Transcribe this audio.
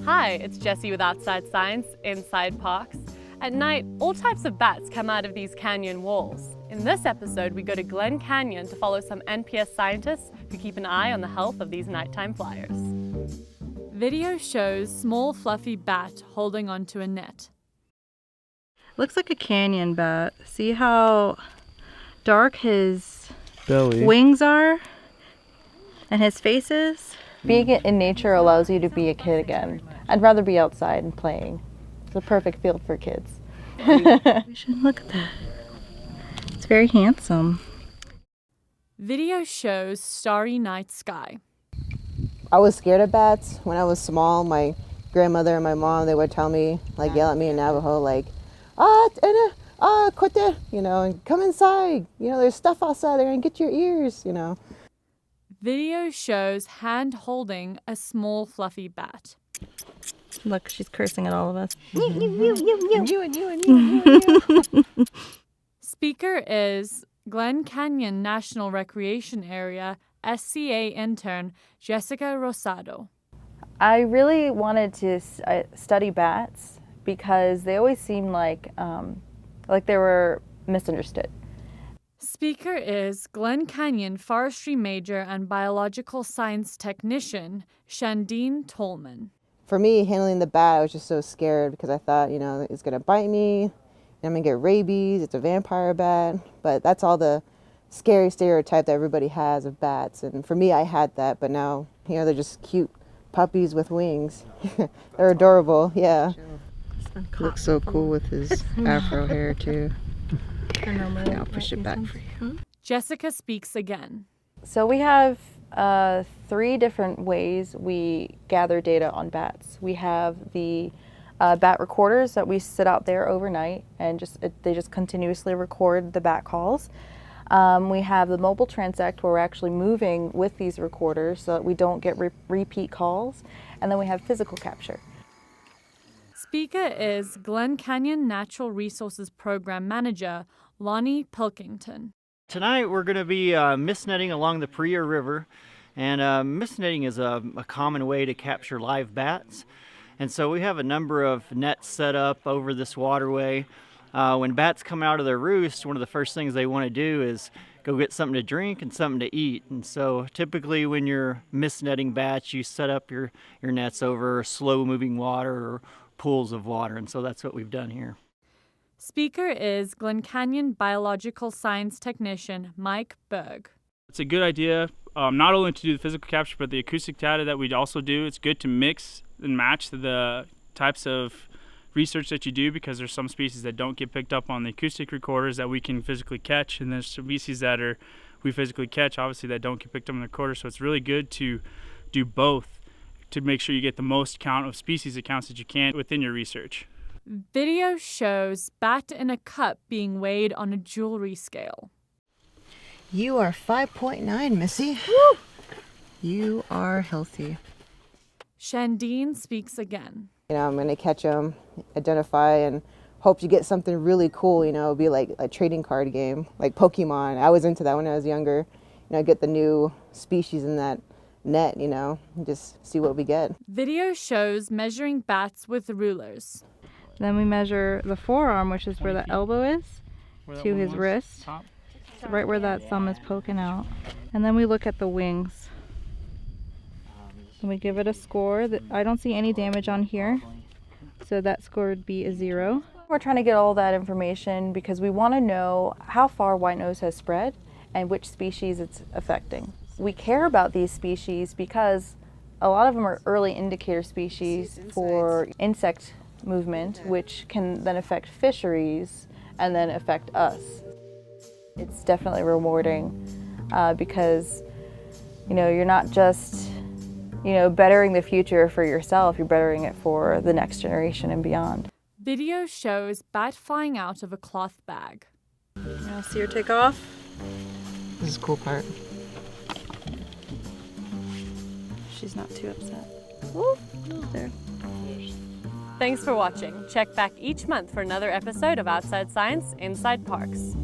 Hi, it's Jessie with Outside Science, Inside Parks. At night, all types of bats come out of these canyon walls. In this episode, we go to Glen Canyon to follow some NPS scientists who keep an eye on the health of these nighttime flyers. Video shows small fluffy bat holding onto a net. Looks like a canyon bat. See how dark his belly wings are and his face is? Being in nature allows you to be a kid again. I'd rather be outside and playing. It's a perfect field for kids. We should look at that. It's very handsome. Video shows starry night sky. I was scared of bats when I was small. My grandmother and my mom, they would tell me, like yell at me in Navajo, like, kote, and come inside. There's stuff outside there and get your ears, Video shows hand holding a small fluffy bat. Look, she's cursing at all of us. Speaker is Glen Canyon National Recreation Area SCA intern Jessica Rosado. I really wanted to study bats because they always seemed like they were misunderstood. Speaker is Glen Canyon forestry major and biological science technician Shandine Tolman. For me, handling the bat, I was just so scared because I thought, it's going to bite me, and I'm going to get rabies, it's a vampire bat. But that's all the scary stereotype that everybody has of bats. And for me, I had that, but now, they're just cute puppies with wings. They're adorable, yeah. He looks so cool with his afro hair, too. Yeah, I'll push it back for you. Jessica speaks again. So we have 3 different ways we gather data on bats. We have the bat recorders that we sit out there overnight and they just continuously record the bat calls. We have the mobile transect where we're actually moving with these recorders so that we don't get repeat calls. And then we have physical capture. Speaker is Glen Canyon Natural Resources Program Manager Lonnie Pilkington. Tonight we're going to be mist netting along the Paria River, and mist netting is a common way to capture live bats. And so we have a number of nets set up over this waterway. When bats come out of their roost, one of the first things they want to do is go get something to drink and something to eat. And so typically when you're mist netting bats, you set up your nets over slow moving water or pools of water, and so that's what we've done here. Speaker is Glen Canyon Biological Science Technician Mike Berg. It's a good idea not only to do the physical capture but the acoustic data that we also do. It's good to mix and match the types of research that you do because there's some species that don't get picked up on the acoustic recorders that we can physically catch, and there's species that we physically catch obviously that don't get picked up on the recorder. So it's really good to do both to make sure you get the most count of species accounts that you can within your research. Video shows bat in a cup being weighed on a jewelry scale. You are 5.9, Missy. Woo! You are healthy. Shandine speaks again. I'm going to catch them, identify, and hope to get something really cool. It'll be like a trading card game, like Pokemon. I was into that when I was younger. Get the new species in that net, and just see what we get. Video shows measuring bats with rulers. Then we measure the forearm, which is where the elbow is, to his wrist, right where that thumb is poking out. And then we look at the wings. And we give it a score. I don't see any damage on here, so that score would be a 0. We're trying to get all that information because we want to know how far white nose has spread and which species it's affecting. We care about these species because a lot of them are early indicator species for insect movement, which can then affect fisheries and then affect us. It's definitely rewarding because you're not just bettering the future for yourself, you're bettering it for the next generation and beyond. Video shows bat flying out of a cloth bag. I'll see her take off. This is the cool part. She's not too upset. Woo! There. Thanks for watching. Check back each month for another episode of Outside Science, Inside Parks.